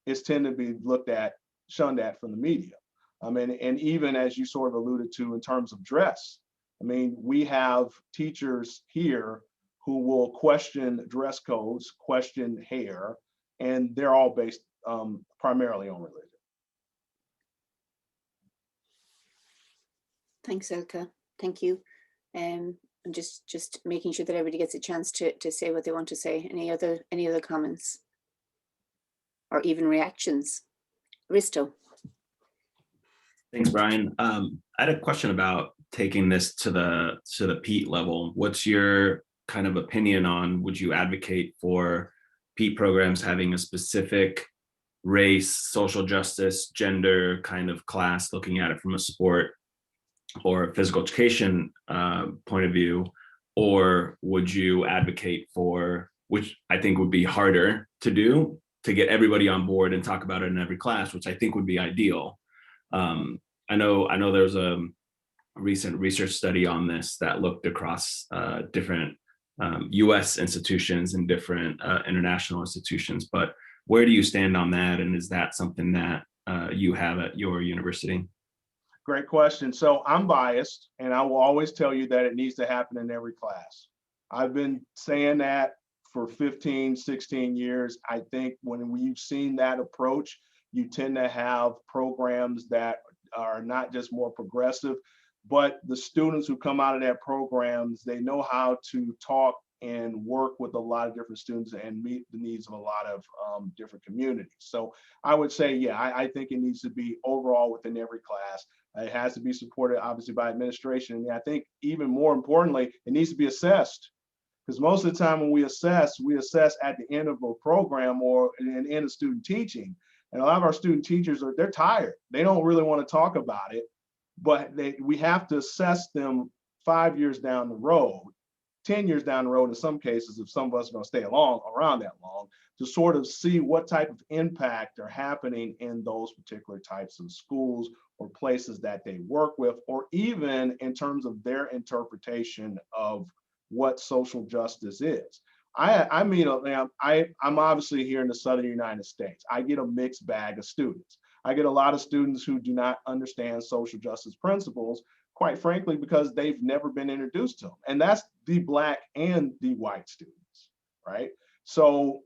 it's tended to be shunned at from the media. And even as you sort of alluded to in terms of dress, we have teachers here who will question dress codes, question hair, and they're all based primarily on religion.
Thanks, Elke. Thank you. I'm just making sure that everybody gets a chance to say what they want to say. Any other comments or even reactions? Risto.
Thanks, Brian. I had a question about taking this to the PEAT level. What's your kind of opinion on, would you advocate for PEAT programs having a specific race, social justice, gender kind of class, looking at it from a sport or physical education point of view? Or would you advocate for, which I think would be harder to do, to get everybody on board and talk about it in every class, which I think would be ideal. I know there's a recent research study on this that looked across different US institutions and different international institutions, but where do you stand on that? And is that something that you have at your university?
Great question. So I'm biased, and I will always tell you that it needs to happen in every class. I've been saying that for 15, 16 years. I think when we've seen that approach, you tend to have programs that are not just more progressive, but the students who come out of that programs, they know how to talk and work with a lot of different students and meet the needs of a lot of different communities. So I would say, yeah, I think it needs to be overall within every class. It has to be supported, obviously, by administration. And I think even more importantly, it needs to be assessed. Because most of the time when we assess at the end of a program or at the end of student teaching. And a lot of our student teachers they're tired. They don't really want to talk about it, but we have to assess them 5 years down the road 10 years down the road, in some cases, if some of us are going to stay around that long, to sort of see what type of impact are happening in those particular types of schools or places that they work with, or even in terms of their interpretation of what social justice is. I mean, I'm obviously here in the Southern United States. I get a mixed bag of students. I get a lot of students who do not understand social justice principles, quite frankly, because they've never been introduced to them. And that's the Black and the white students, right? So,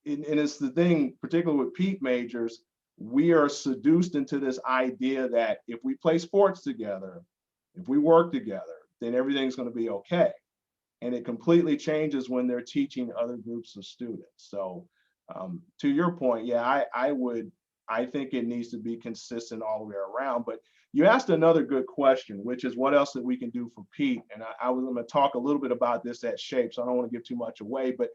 and it's the thing, particularly with PEAT majors, we are seduced into this idea that if we play sports together, if we work together, then everything's going to be okay. And it completely changes when they're teaching other groups of students. So to your point, yeah, I think it needs to be consistent all the way around. But you asked another good question, which is what else that we can do for PEAT? And I was going to talk a little bit about this at SHAPE, so I don't want to give too much away, but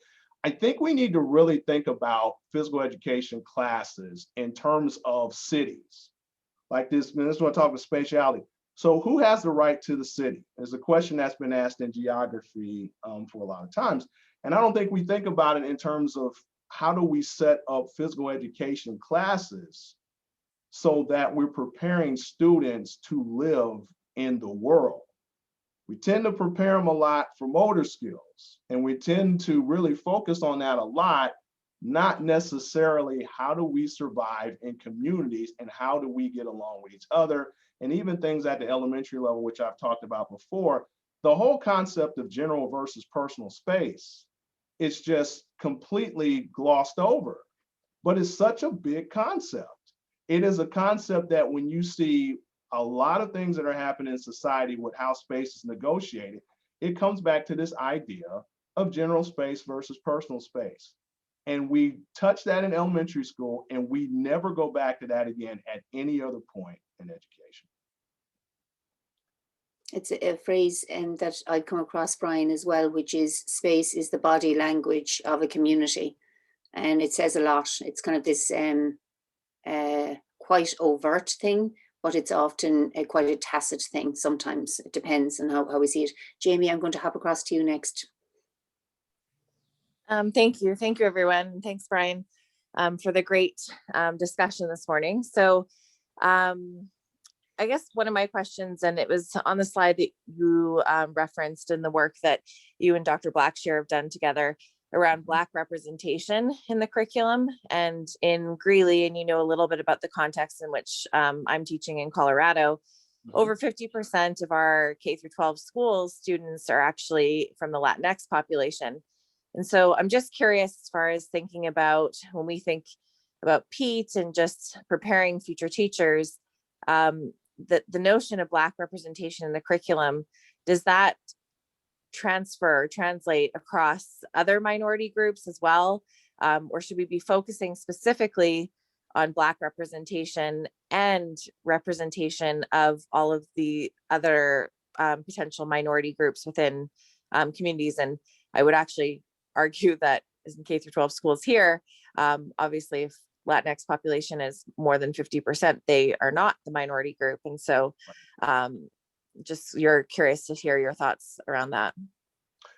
I think we need to really think about physical education classes in terms of cities. Like this is what I talk about spatiality. So who has the right to the city? Is a question that's been asked in geography for a lot of times. And I don't think we think about it in terms of how do we set up physical education classes so that we're preparing students to live in the world. We tend to prepare them a lot for motor skills, and we tend to really focus on that a lot, not necessarily how do we survive in communities and how do we get along with each other, and even things at the elementary level, which I've talked about before. The whole concept of general versus personal space is just completely glossed over, but it's such a big concept. It is a concept that when you see a lot of things that are happening in society with how space is negotiated, it comes back to this idea of general space versus personal space. And we touch that in elementary school, and we never go back to that again at any other point in education.
It's a phrase that I've come across, Brian, as well, which is space is the body language of a community. And it says a lot. It's kind of this quite overt thing, but it's often quite a tacit thing. Sometimes it depends on how we see it. Jamie, I'm going to hop across to you next.
Thank you, everyone. Thanks, Brian, for the great discussion this morning. So I guess one of my questions, and it was on the slide that you referenced in the work that you and Dr. Blackshear have done together around Black representation in the curriculum and in Greeley, and you know a little bit about the context in which I'm teaching in Colorado. Over 50% of our K through 12 schools students are actually from the Latinx population. And so I'm just curious, as far as thinking about when we think about PEAT and just preparing future teachers, the notion of Black representation in the curriculum, does that translate across other minority groups as well? Or should we be focusing specifically on Black representation and representation of all of the other potential minority groups within communities? And I would actually argue that in K through 12 schools here, obviously if Latinx population is more than 50%, they are not the minority group. And so just you're curious to hear your thoughts around that.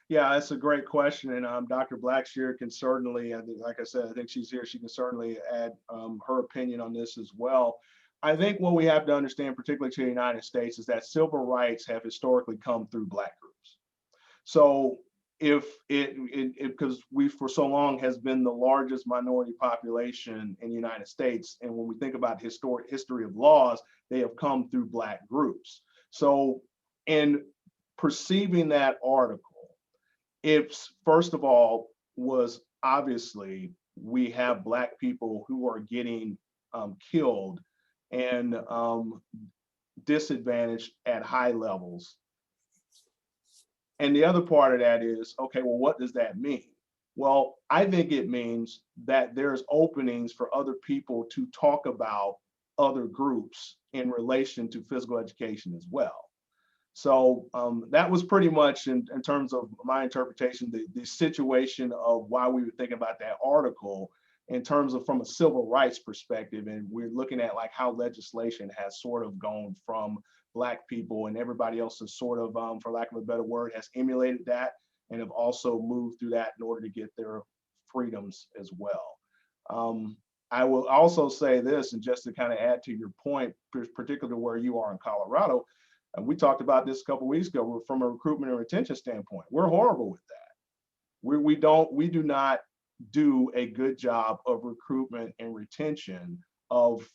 Yeah, that's a great question. And Dr. Blackshear can certainly, like I said, I think she's here, she can certainly add her opinion on this as well. I think what we have to understand, particularly to the United States, is that civil rights have historically come through Black groups. So because we for so long has been the largest minority population in the United States, and when we think about history of laws, they have come through Black groups. So in perceiving that article, it's first of all was obviously we have Black people who are getting killed and disadvantaged at high levels. And the other part of that is, okay, well, what does that mean? Well, I think it means that there's openings for other people to talk about other groups in relation to physical education as well. So that was pretty much in terms of my interpretation, the situation of why we were thinking about that article in terms of from a civil rights perspective. And we're looking at like how legislation has sort of gone from Black people and everybody else has sort of, for lack of a better word, has emulated that. and have also moved through that in order to get their freedoms as well. I will also say this, and just to kind of add to your point, particularly where you are in Colorado, and we talked about this a couple of weeks ago, from a recruitment and retention standpoint, we're horrible with that. We do not do a good job of recruitment and retention of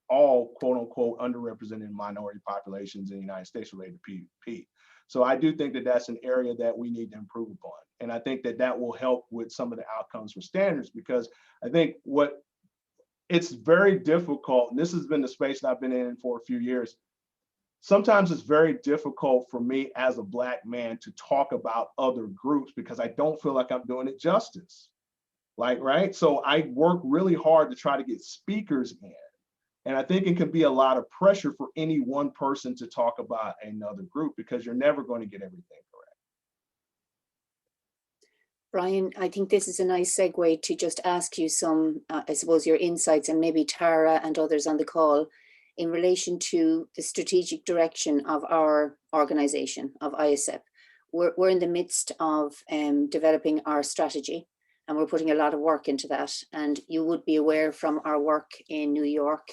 all quote unquote underrepresented minority populations in the United States related to PvP. So I do think that that's an area that we need to improve upon. And I think that that will help with some of the outcomes for standards, because I think it's very difficult, and this has been the space that I've been in for a few years. Sometimes it's very difficult for me as a Black man to talk about other groups because I don't feel like I'm doing it justice. Right? So I work really hard to try to get speakers in. And I think it can be a lot of pressure for any one person to talk about another group because you're never going to get everything correct.
Brian, I think this is a nice segue to just ask you some, I suppose, your insights, and maybe Tara and others on the call, in relation to the strategic direction of our organization, of AIESEP. We're in the midst of developing our strategy, and we're putting a lot of work into that. And you would be aware from our work in New York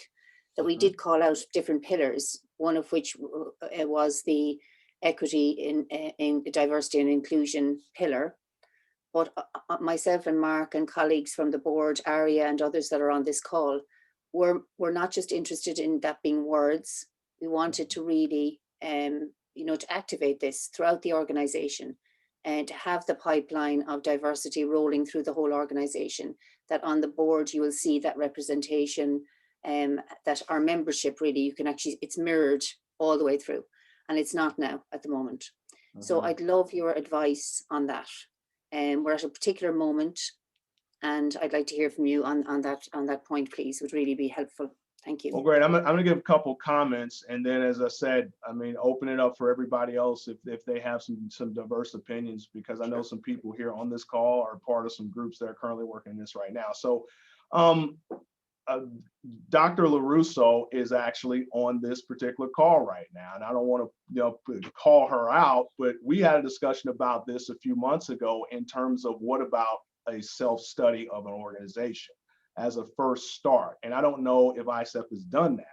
that we did call out different pillars, one of which was the equity in diversity and inclusion pillar. But myself and Mark and colleagues from the board, Aria and others that are on this call, we're not just interested in that being words. We wanted to really, to activate this throughout the organization and to have the pipeline of diversity rolling through the whole organization, that on the board you will see that representation, that our membership really, you can actually, it's mirrored all the way through, and it's not now at the moment. So I'd love your advice on that. We're at a particular moment, and I'd like to hear from you on that point, please. Would really be helpful. Thank you.
Well, great. I'm gonna give a couple comments, and then, as I said, open it up for everybody else if they have some diverse opinions, because I know some people here on this call are part of some groups that are currently working this right now. So, Dr. LaRusso is actually on this particular call right now, and I don't want to call her out, but we had a discussion about this a few months ago in terms of what about a self-study of an organization as a first start. And I don't know if AIESEP has done that,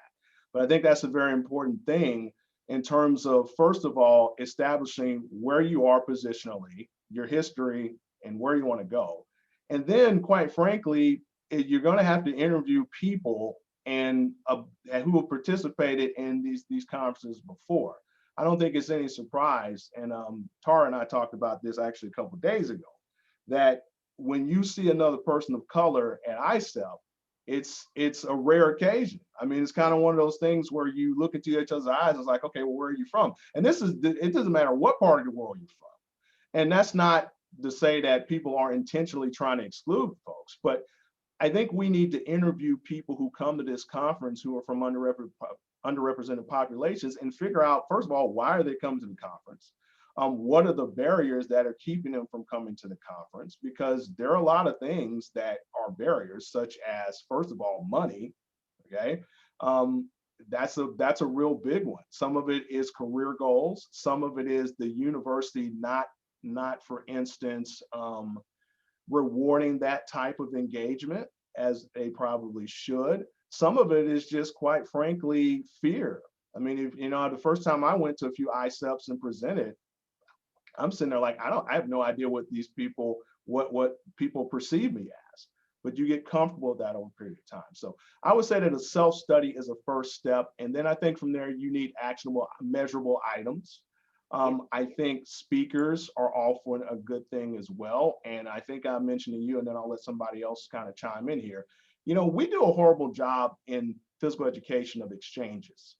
but I think that's a very important thing in terms of, first of all, establishing where you are positionally, your history, and where you want to go. And then, quite frankly, you're going to have to interview people and who have participated in these conferences before. I don't think it's any surprise, and Tara and I talked about this actually a couple of days ago, that when you see another person of color at AIESEP, it's a rare occasion. I mean, it's kind of one of those things where you look into each other's eyes and it's like, okay, well, where are you from? And it doesn't matter what part of the world you're from. And that's not to say that people are intentionally trying to exclude folks, but I think we need to interview people who come to this conference who are from underrepresented populations and figure out, first of all, why are they coming to the conference? What are the barriers that are keeping them from coming to the conference? Because there are a lot of things that are barriers, such as, first of all, money, okay? That's a real big one. Some of it is career goals. Some of it is the university not for instance, rewarding that type of engagement as they probably should. Some of it is just, quite frankly, fear. I mean, the first time I went to a few AIESEPs and presented, I'm sitting there like, I have no idea what these people, what people perceive me as, but you get comfortable with that over a period of time. So I would say that a self-study is a first step. And then I think from there, you need actionable, measurable items. I think speakers are often a good thing as well. And I think I mentioned to you, and then I'll let somebody else kind of chime in here. We do a horrible job in physical education of exchanges.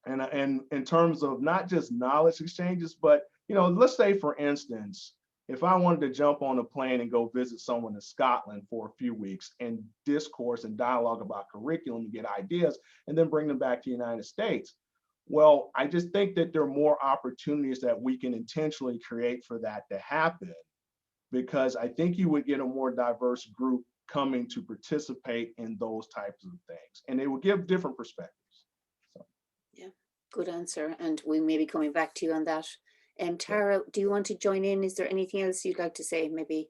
And in terms of not just knowledge exchanges, but, let's say, for instance, if I wanted to jump on a plane and go visit someone in Scotland for a few weeks and discourse and dialogue about curriculum and get ideas and then bring them back to the United States, well, I just think that there are more opportunities that we can intentionally create for that to happen, because I think you would get a more diverse group coming to participate in those types of things, and it will give different perspectives. So.
Yeah, good answer. And we may be coming back to you on that Tara, do you want to join in? Is there anything else you'd like to say, maybe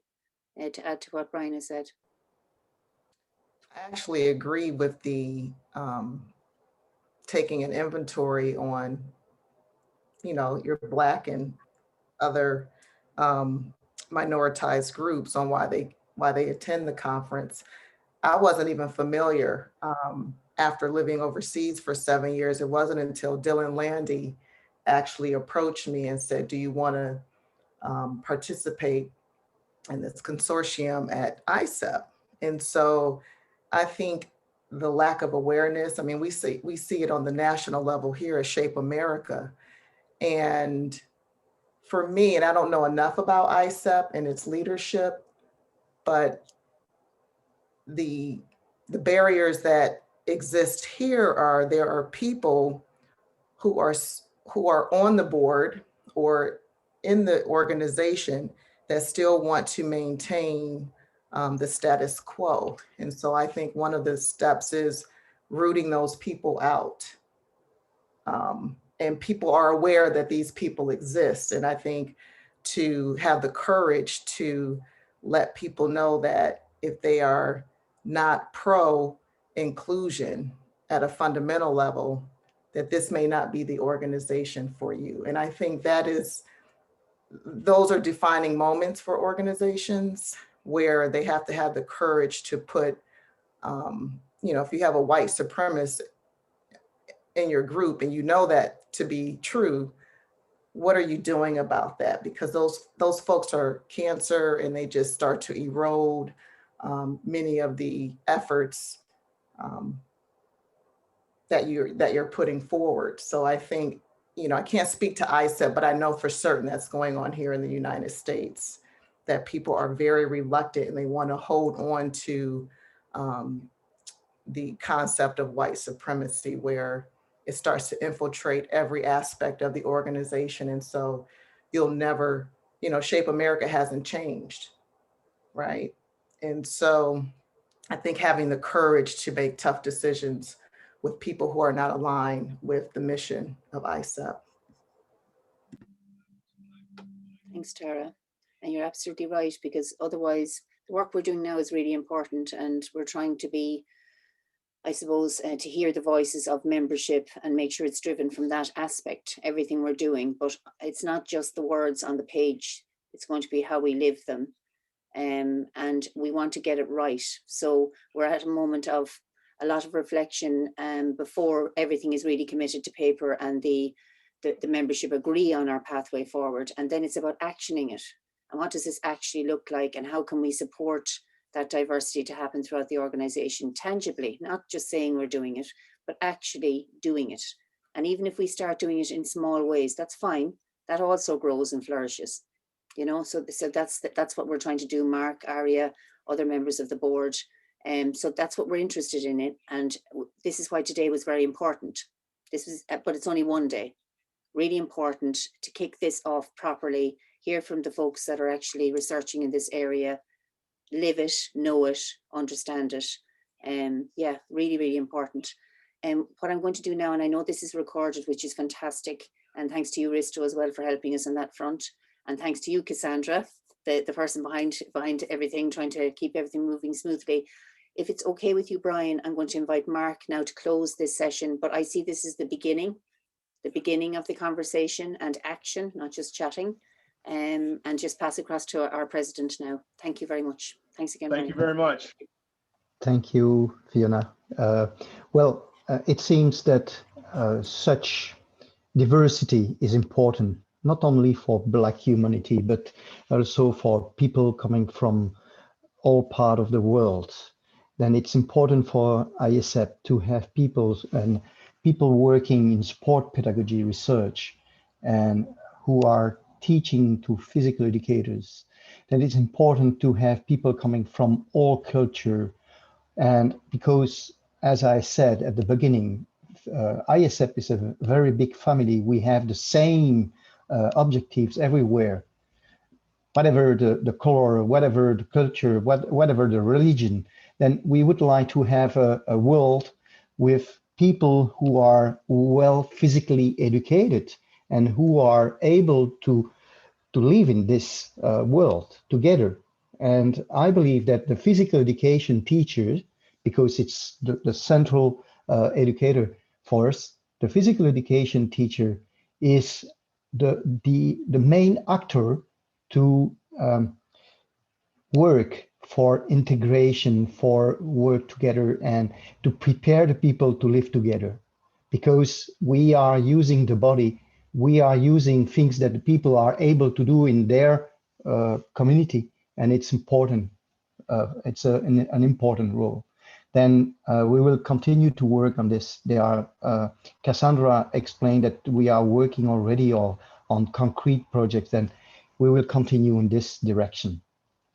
to add to what Brian has said?
I actually agree with the taking an inventory on, your Black and other minoritized groups on why they attend the conference. I wasn't even familiar after living overseas for 7 years. It wasn't until Dylan Landy actually approached me and said, do you want to participate in this consortium at AIESEP? And so I think the lack of awareness, I mean, we see it on the national level here at Shape America. And for me, and I don't know enough about AIESEP and its leadership, but the barriers that exist here are there are people who are on the board or in the organization that still want to maintain the status quo. And so I think one of the steps is rooting those people out. And people are aware that these people exist. And I think to have the courage to let people know that if they are not pro inclusion at a fundamental level, that this may not be the organization for you. And I think those are defining moments for organizations where they have to have the courage to put, if you have a white supremacist in your group and you know that to be true, what are you doing about that? Because those folks are cancer and they just start to erode many of the efforts that you're putting forward. So I think, I can't speak to AIESEP, but I know for certain that's going on here in the United States, that people are very reluctant and they want to hold on to the concept of white supremacy, where it starts to infiltrate every aspect of the organization. And so you'll never, Shape America hasn't changed, right? And so I think having the courage to make tough decisions with people who are not aligned with the mission of AIESEP.
Thanks, Tara. And you're absolutely right, because otherwise the work we're doing now is really important, and we're trying to be, I suppose, to hear the voices of membership and make sure it's driven from that aspect, everything we're doing. But it's not just the words on the page, it's going to be how we live them. And we want to get it right. So we're at a moment of a lot of reflection before everything is really committed to paper and the membership agree on our pathway forward. And then it's about actioning it. And what does this actually look like, and how can we support that diversity to happen throughout the organization tangibly, not just saying we're doing it, but actually doing it. And even if we start doing it in small ways, that's fine. That also grows and flourishes. So that's what we're trying to do, Mark, Aria, other members of the board. So that's what we're interested in it. And this is why today was very important. But it's only one day. Really important to kick this off properly, hear from the folks that are actually researching in this area, live it, know it, understand it. Yeah, really, really important. What I'm going to do now, and I know this is recorded, which is fantastic. And thanks to you, Risto, as well, for helping us on that front. And thanks to you, Cassandra, the person behind everything, trying to keep everything moving smoothly. If it's okay with you, Brian, I'm going to invite Mark now to close this session, but I see this is the beginning of the conversation and action, not just chatting, and just pass across to our president now. Thank you very much. Thanks again, Brian.
Thank you very much.
Thank you, Fiona. It seems that such diversity is important, not only for Black humanity, but also for people coming from all parts of the world. Then it's important for AIESEP to have people working in sport pedagogy research and who are teaching to physical educators. Then it's important to have people coming from all culture. And because, as I said at the beginning, AIESEP is a very big family. We have the same objectives everywhere. Whatever the color, whatever the culture, whatever the religion, then we would like to have a world with people who are well physically educated and who are able to live in this world together. And I believe that the physical education teacher, because it's the central educator for us, the physical education teacher is the main actor to work for integration, for work together, and to prepare the people to live together. Because we are using the body, we are using things that the people are able to do in their community, and it's important. It's an important role. Then we will continue to work on this. Cassandra explained that we are working already on concrete projects, and we will continue in this direction.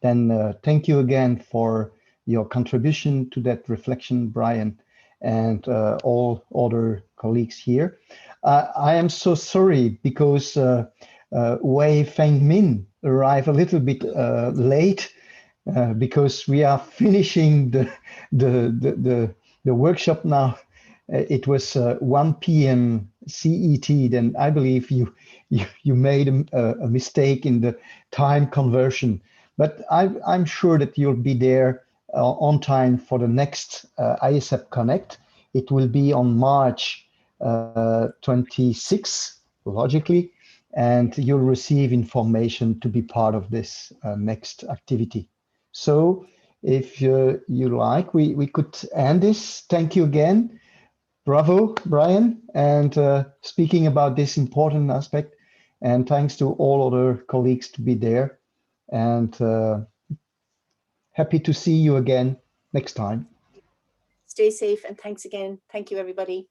Then thank you again for your contribution to that reflection, Brian, and all other colleagues here. I am so sorry because Wei Feng Min arrived a little bit late because we are finishing the workshop now. It was 1 p.m. CET. Then I believe you made a mistake in the time conversion. But I'm sure that you'll be there on time for the next AIESEP Connect. It will be on March 26, logically, and you'll receive information to be part of this next activity. So if you like, we could end this. Thank you again. Bravo, Brian, and speaking about this important aspect. And thanks to all other colleagues to be there. And happy to see you again next time.
Stay safe and thanks again. Thank you, everybody.